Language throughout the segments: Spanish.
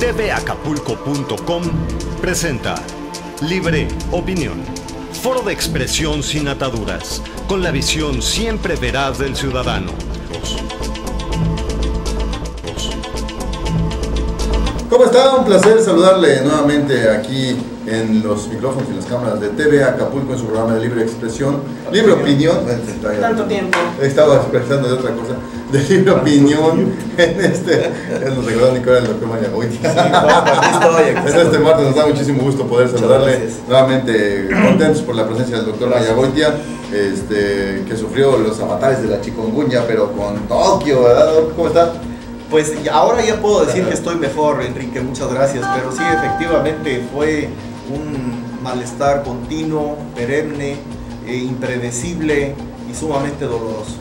tvacapulco.com presenta Libre Opinión, foro de expresión sin ataduras, con la visión siempre veraz del ciudadano. ¿Cómo está? Un placer saludarle nuevamente aquí en los micrófonos y las cámaras de TV Acapulco en su programa de Libre Expresión, Libre Opinión. Tanto tiempo. Estaba expresando de otra cosa, de Libre Opinión. Nos recordó Nicolás, el doctor Mayagoitia. En este martes nos da muchísimo gusto poder saludarle nuevamente, contentos por la presencia del doctor Mayagoitia, que sufrió los avatares de la chikungunya, pero con Tokio, ¿verdad? ¿Cómo está? Pues ahora ya puedo decir que estoy mejor, Enrique, muchas gracias, pero sí, efectivamente fue un malestar continuo, perenne, impredecible y sumamente doloroso.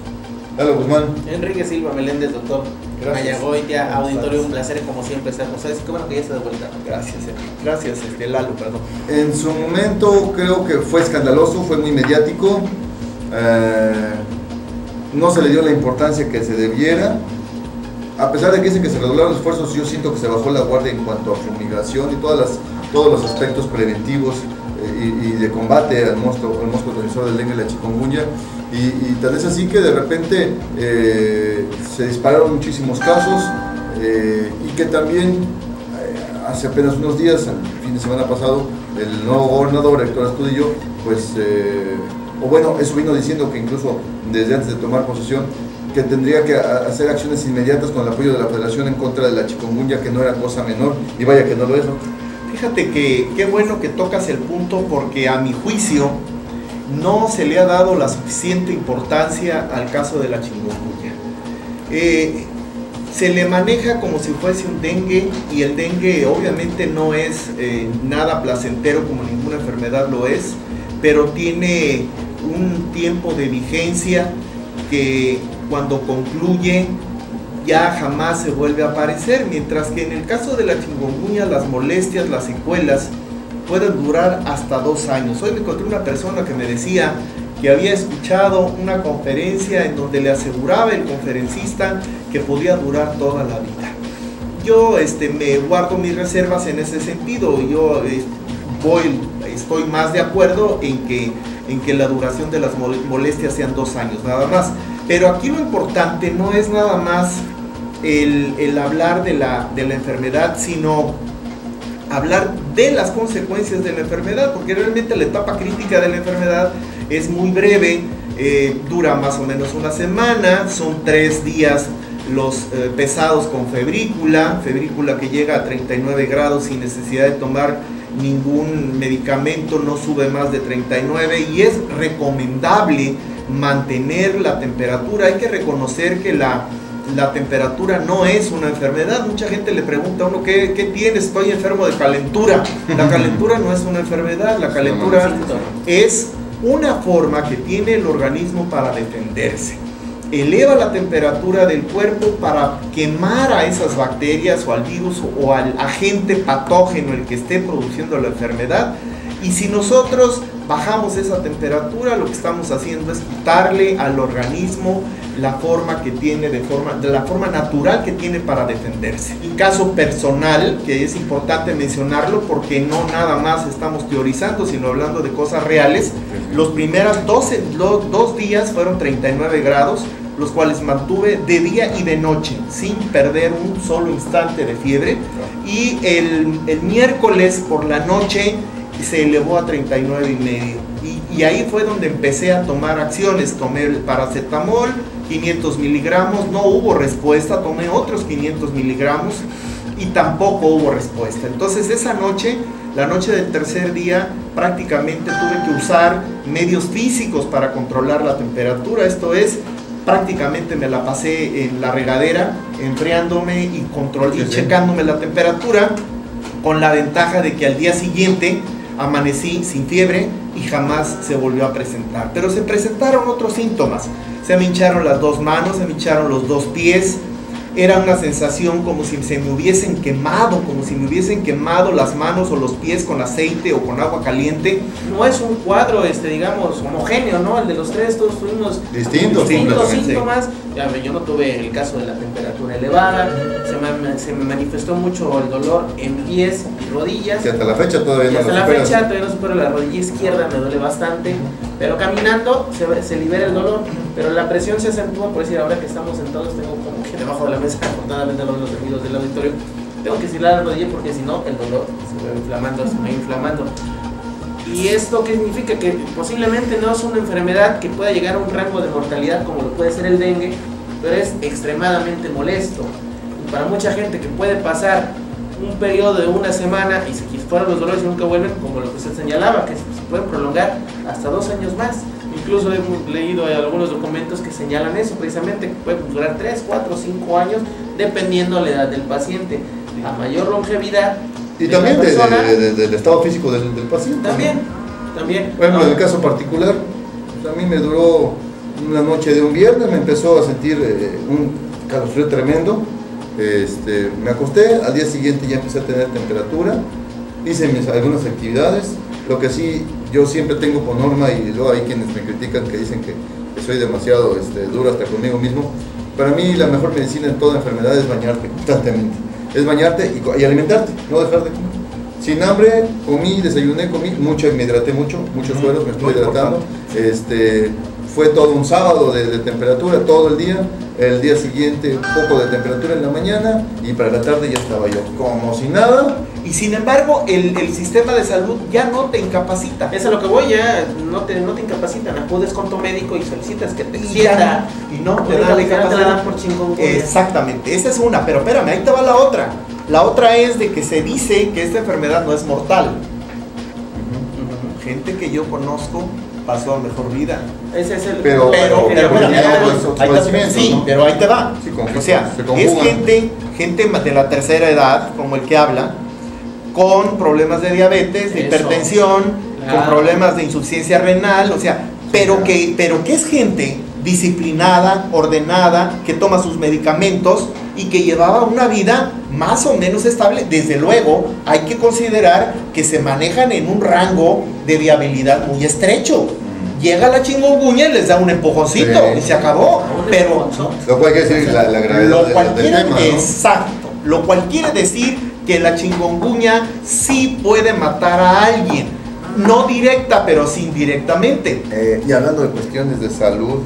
Hola, Guzmán. Enrique Silva Meléndez, doctor Mayagoitia, auditorio, un placer como siempre estar con ustedes. Qué bueno que ya está de vuelta. Gracias, gracias, Lalo, perdón. En su momento creo que fue escandaloso, fue muy mediático, no se le dio la importancia que se debiera. A pesar de que dicen que se redoblaron los esfuerzos, yo siento que se bajó la guardia en cuanto a fumigación y todos los aspectos preventivos y de combate al mosco transmisor del dengue y la chikungunya. Y tal es así que de repente se dispararon muchísimos casos y que también hace apenas unos días, el fin de semana pasado, el nuevo gobernador Héctor Astudillo, pues, eso vino diciendo que incluso desde antes de tomar posesión, que tendría que hacer acciones inmediatas con el apoyo de la Federación en contra de la chikungunya, que no era cosa menor, y vaya que no lo es, ¿no? Fíjate que qué bueno que tocas el punto, porque a mi juicio no se le ha dado la suficiente importancia al caso de la chikungunya. Se le maneja como si fuese un dengue, y el dengue obviamente no es nada placentero como ninguna enfermedad lo es, pero tiene un tiempo de vigencia que cuando concluye ya jamás se vuelve a aparecer, mientras que en el caso de la chikungunya las molestias, las secuelas pueden durar hasta 2 años. Hoy me encontré una persona que me decía que había escuchado una conferencia en donde le aseguraba el conferencista que podía durar toda la vida. Yo me guardo mis reservas en ese sentido. Yo estoy más de acuerdo en que la duración de las molestias sean 2 años, nada más. Pero aquí lo importante no es nada más el hablar de la enfermedad, sino hablar de las consecuencias de la enfermedad, porque realmente la etapa crítica de la enfermedad es muy breve, dura más o menos una semana, son 3 días los pesados con febrícula que llega a 39 grados sin necesidad de tomar ningún medicamento, no sube más de 39, y es recomendable mantener la temperatura. Hay que reconocer que la temperatura no es una enfermedad. Mucha gente le pregunta a uno, ¿qué tienes? Estoy enfermo de calentura. La calentura no es una enfermedad, la calentura es una forma que tiene el organismo para defenderse. Eleva la temperatura del cuerpo para quemar a esas bacterias o al virus o al agente patógeno el que esté produciendo la enfermedad. Y si nosotros bajamos esa temperatura, lo que estamos haciendo es quitarle al organismo la forma que tiene, de la forma natural que tiene para defenderse. En caso personal, que es importante mencionarlo porque no nada más estamos teorizando, sino hablando de cosas reales, los primeros 2 días fueron 39 grados, los cuales mantuve de día y de noche, sin perder un solo instante de fiebre, y el miércoles por la noche se elevó a 39,5, y ahí fue donde empecé a tomar acciones. Tomé el paracetamol, 500 miligramos, no hubo respuesta, tomé otros 500 miligramos y tampoco hubo respuesta. Entonces esa noche, la noche del tercer día, prácticamente tuve que usar medios físicos para controlar la temperatura. Esto es, prácticamente me la pasé en la regadera, enfriándome y checándome la temperatura, con la ventaja de que al día siguiente amanecí sin fiebre y jamás se volvió a presentar. Pero se presentaron otros síntomas. Se me hincharon las 2 manos, se me hincharon los 2 pies, era una sensación como si se me hubiesen quemado, como si me hubiesen quemado las manos o los pies con aceite o con agua caliente. No es un cuadro, digamos, homogéneo, ¿no? El de los tres, todos tuvimos distintos síntomas. Yo no tuve el caso de la temperatura elevada, se me manifestó mucho el dolor en pies y rodillas. Y hasta la fecha todavía no supero la rodilla izquierda, me duele bastante, pero caminando se libera el dolor, pero la presión se acentúa, por decir, ahora que estamos sentados tengo como que debajo de la mesa, afortunadamente no los amigos del auditorio, tengo que estirar la rodilla porque si no el dolor se va inflamando. ¿Y esto qué significa? Que posiblemente no es una enfermedad que pueda llegar a un rango de mortalidad como lo puede ser el dengue, pero es extremadamente molesto. Y para mucha gente que puede pasar un periodo de una semana y se fueron los dolores y nunca vuelven, como lo que usted señalaba, que se pueden prolongar hasta 2 años más. Incluso hemos leído algunos documentos que señalan eso, precisamente, que pueden durar 3, 4, 5 años, dependiendo la edad del paciente. A mayor longevidad. Y también del estado físico del paciente. También. Bueno, en el caso particular, pues a mí me duró una noche de un viernes, me empezó a sentir un calofrío tremendo. Me acosté, al día siguiente ya empecé a tener temperatura, hice algunas actividades. Lo que sí, yo siempre tengo por norma, y luego hay quienes me critican que dicen que soy demasiado duro hasta conmigo mismo. Para mí la mejor medicina en toda enfermedad es bañarte constantemente. Es bañarte y alimentarte, no dejar de comer. Sin hambre, desayuné, comí mucho, me hidraté muchos sueros, me estuve hidratando. Fue todo un sábado de temperatura, todo el día siguiente un poco de temperatura en la mañana, y para la tarde ya estaba yo como si nada. Y sin embargo, el sistema de salud ya no te incapacita. Es a lo que voy, ya no te incapacitan. Acudes con tu médico y solicitas que te extienda. Y no te dan la incapacidad por chikungunya. Exactamente, esa es una, pero espérame, ahí te va la otra. La otra es de que se dice que esta enfermedad no es mortal. Gente que yo conozco pasó a mejor vida. Ese es el... Pero ahí te va. Sí, o sea, es gente de la tercera edad, como el que habla, con problemas de diabetes, de hipertensión, con problemas de insuficiencia renal, o sea, pero que es gente disciplinada, ordenada, que toma sus medicamentos y que llevaba una vida más o menos estable. Desde luego, hay que considerar que se manejan en un rango de viabilidad muy estrecho. Llega la chikungunya y les da un empujoncito y se acabó. Pero lo cual quiere decir la gravedad del tema, ¿no? Exacto. Lo cual quiere decir que la chikungunya sí puede matar a alguien. No directa, pero sí indirectamente. Y hablando de cuestiones de salud,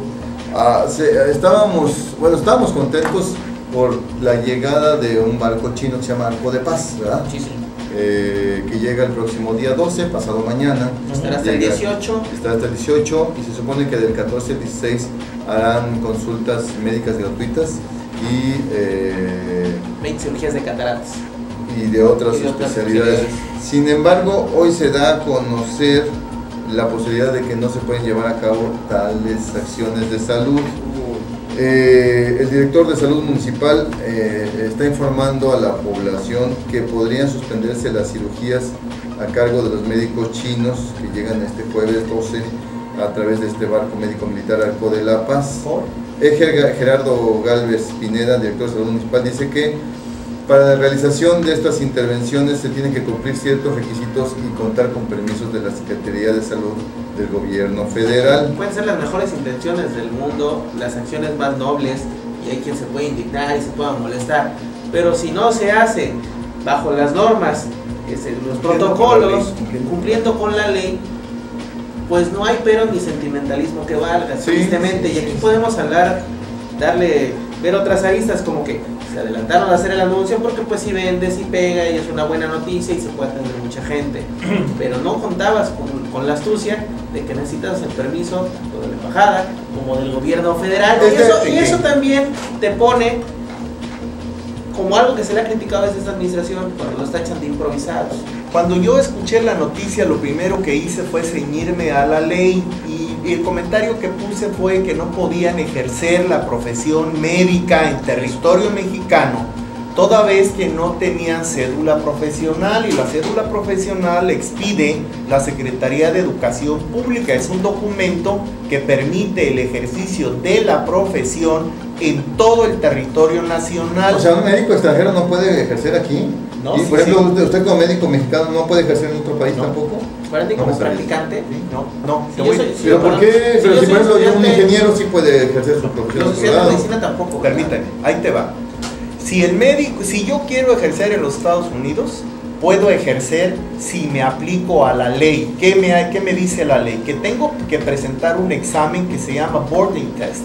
estábamos contentos por la llegada de un barco chino que se llama Arco de Paz, ¿verdad? Sí. Que llega el próximo día 12, pasado mañana. Estará hasta el 18. Estará hasta el 18, y se supone que del 14 al 16 harán consultas médicas gratuitas y 20 cirugías de cataratas. Y de otras especialidades. Sin embargo, hoy se da a conocer la posibilidad de que no se pueden llevar a cabo tales acciones de salud. El director de salud municipal está informando a la población que podrían suspenderse las cirugías a cargo de los médicos chinos que llegan este jueves 12 a través de este barco médico militar Arco de la Paz. Gerardo Galvez Pineda, director de salud municipal, dice que para la realización de estas intervenciones se tienen que cumplir ciertos requisitos y contar con permisos de la Secretaría de Salud del Gobierno Federal. Pueden ser las mejores intenciones del mundo, las acciones más nobles, y hay quien se puede indignar y se pueda molestar, pero si no se hace bajo las normas, los protocolos, cumpliendo con la ley, pues no hay pero ni sentimentalismo que valga, tristemente. Y aquí podemos ver otras aristas, como que se adelantaron a hacer el anuncio porque pues si vende, si pega y es una buena noticia y se puede atender mucha gente, pero no contabas con la astucia de que necesitas el permiso tanto de la embajada como del gobierno federal, y eso también te pone como algo que se le ha criticado a esta administración cuando los tachan de improvisados. Cuando yo escuché la noticia, lo primero que hice fue ceñirme a la ley, y el comentario que puse fue que no podían ejercer la profesión médica en territorio mexicano toda vez que no tenían cédula profesional, y la cédula profesional expide la Secretaría de Educación Pública. Es un documento que permite el ejercicio de la profesión en todo el territorio nacional. O sea, un médico extranjero no puede ejercer aquí. No, y sí, por ejemplo, sí. usted como médico mexicano no puede ejercer en otro país tampoco. Para como No, practicante, No, Si te yo voy- soy- Pero ¿por qué? Si Pero yo si soy por ejemplo un estudiante- ingeniero sí puede ejercer su profesión. los en otro estudiantes de lado. medicina tampoco. ¿verdad? Permítame, ahí te va. Si yo quiero ejercer en los Estados Unidos, puedo ejercer si me aplico a la ley. ¿Qué me dice la ley? Que tengo que presentar un examen que se llama boarding test.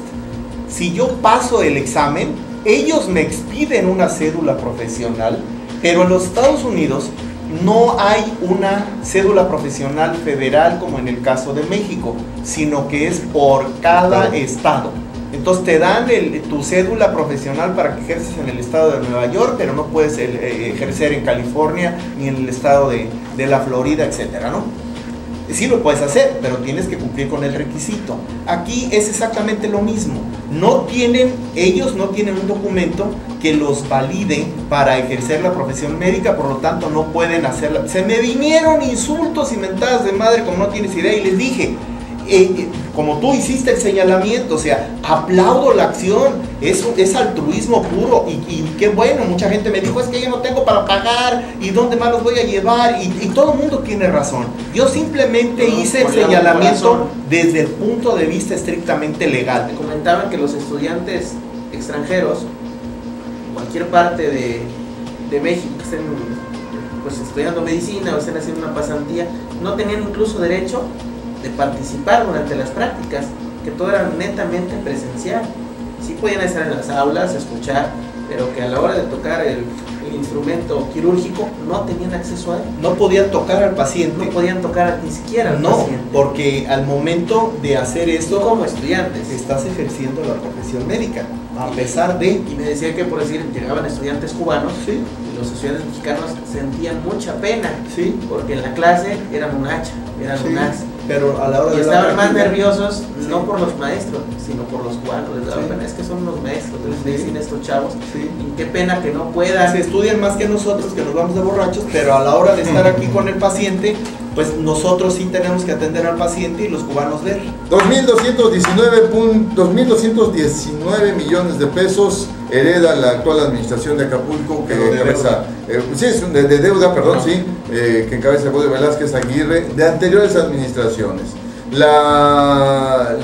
Si yo paso el examen, ellos me expiden una cédula profesional, pero en los Estados Unidos no hay una cédula profesional federal como en el caso de México, sino que es por cada estado. Entonces te dan tu cédula profesional para que ejerces en el estado de Nueva York, pero no puedes ejercer en California ni en el estado de la Florida, etcétera, ¿no? Sí lo puedes hacer, pero tienes que cumplir con el requisito. Aquí es exactamente lo mismo. Ellos no tienen un documento que los valide para ejercer la profesión médica, por lo tanto no pueden hacerla. Se me vinieron insultos y mentadas de madre como no tienes idea, y les dije, como tú hiciste el señalamiento, o sea, aplaudo la acción, es altruismo puro, y qué bueno. Mucha gente me dijo, es que yo no tengo para pagar, y dónde más los voy a llevar, y todo el mundo tiene razón. Yo simplemente hice el señalamiento desde el punto de vista estrictamente legal. Te comentaban que los estudiantes extranjeros, cualquier parte de México, que estén pues estudiando medicina o estén haciendo una pasantía, no tenían incluso derecho de participar durante las prácticas, que todo era netamente presencial. Sí podían estar en las aulas, escuchar, pero que a la hora de tocar el instrumento quirúrgico no tenían acceso a él. No podían tocar al paciente. No podían tocar ni siquiera al No, paciente. porque al momento de hacer Tú esto, como estudiantes. estás ejerciendo la profesión médica, a pesar de... Y me decía que, por decir, llegaban estudiantes cubanos, Sí, y los estudiantes mexicanos sentían mucha pena, sí, porque en la clase eran un hacha, eran sí, un as. pero a la hora Y de la estaban más práctica- nerviosos, Sí. no por los maestros, sino por los cubanos. Les daba Sí. pena, es que son los maestros de Sí. medicina estos chavos. Sí. Y qué pena que no puedan. Se estudian más que nosotros, que nos vamos de borrachos, pero a la hora de estar aquí con el paciente, pues nosotros sí tenemos que atender al paciente y los cubanos ver. 2.219 millones de pesos hereda la actual administración de Acapulco, que Pero de encabeza, sí, es de deuda, perdón, No. sí, que encabeza Bodio Velázquez Aguirre, de anteriores administraciones.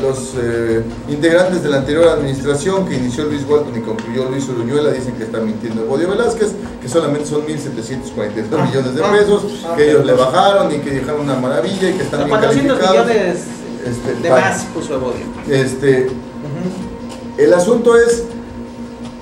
Los integrantes de la anterior administración, que inició Luis Walton y concluyó Luis Uruñuela, dicen que está mintiendo Bodio Velázquez, que solamente son 1.742 millones de pesos, que ellos le bajaron y que dejaron una maravilla y que están bien 400 calificados. millones de vale. más puso Evodio. El asunto es,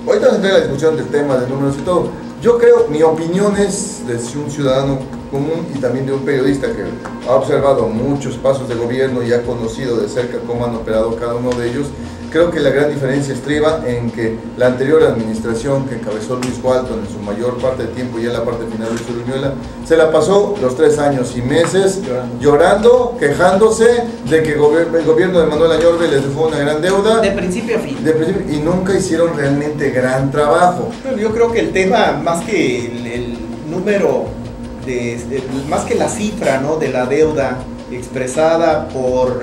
ahorita vamos a entrar a la discusión del tema de números y todo. Yo creo, mi opinión es de un ciudadano común y también de un periodista que ha observado muchos pasos de gobierno y ha conocido de cerca cómo han operado cada uno de ellos. Creo que la gran diferencia estriba en que la anterior administración que encabezó Luis Walton en su mayor parte del tiempo y en la parte final de Luis Uruñuela, se la pasó los 3 años y meses llorando, quejándose de que el gobierno de Manuel Añorbe les dejó una gran deuda. De principio a fin. Y nunca hicieron realmente gran trabajo. Bueno, yo creo que el tema, más que el número, más que la cifra, ¿no?, de la deuda expresada por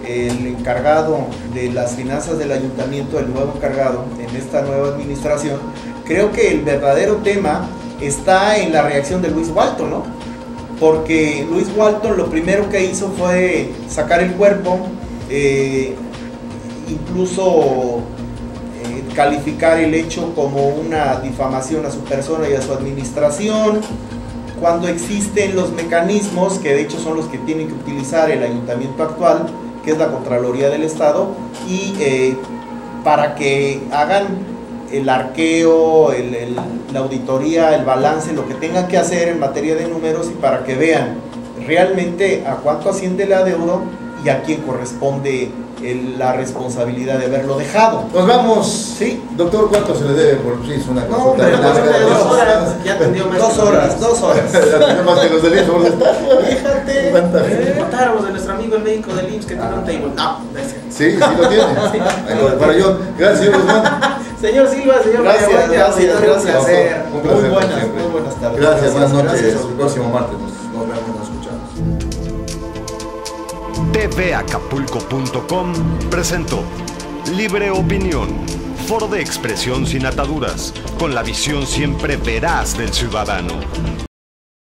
el encargado de las finanzas del ayuntamiento, el nuevo encargado en esta nueva administración, creo que el verdadero tema está en la reacción de Luis Walton, ¿no? Porque Luis Walton lo primero que hizo fue sacar el cuerpo, incluso calificar el hecho como una difamación a su persona y a su administración, cuando existen los mecanismos que de hecho son los que tienen que utilizar el ayuntamiento actual, que es la Contraloría del Estado, y para que hagan el arqueo, la auditoría, el balance, lo que tengan que hacer en materia de números, y para que vean realmente a cuánto asciende la deuda y a quién corresponde la responsabilidad de haberlo dejado. Nos vamos. Sí. Doctor, ¿cuánto se le debe por es una No, consulta? hombre, Pero no, de 2 horas, ya Dos atendió más. horas. Atendió más que los del IMSS, ¿dónde está? Fíjate. ¿Cuánta gente? Contáramos de nuestro amigo el médico del IMSS que tiene un table. No, Sí, sí lo tiene. Ahí lo para yo. Gracias, señor Guzmán. Señor Silva, señor Gracias, Mayaguaya, gracias, auditorio, un gracias. placer. Un placer, Muy buenas, siempre. muy buenas tardes. Gracias, buenas noches. Gracias. El próximo martes nos vemos, nos escuchamos. tvacapulco.com presentó Libre Opinión, foro de expresión sin ataduras, con la visión siempre veraz del ciudadano.